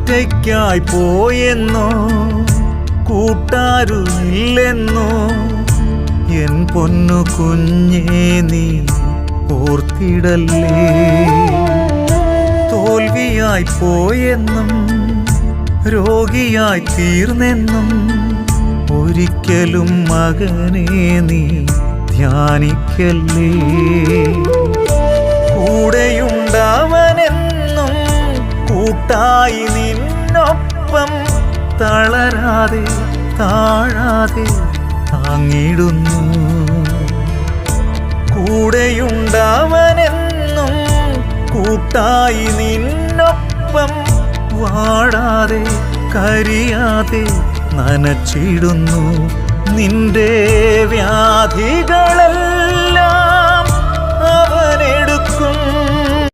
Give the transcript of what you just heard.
ഒറ്റയ്ക്കായി പോയെന്നോ കൂട്ടാരുമില്ലെന്നോ N പൊന്നു കുഞ്ഞേ നീ ഓർത്തിടല്ലേ. തോൽവിയായി പോയെന്നും രോഗിയായി തീർന്നെന്നും ഒരിക്കലും മകനെ നീ ധ്യാനിക്കല്ലേ. കൂടെയുണ്ടാവനെന്നും കൂട്ടായി നിന്നൊപ്പം തളരാതെ താഴാതെ താങ്ങിടുന്നു. കൂടെയുണ്ടാവനെന്നും കൂട്ടായി നിന്നൊപ്പം വാടാതെ കരിയാതെ നനച്ചിടുന്നു. നിന്റെ വ്യാധികളെല്ലാം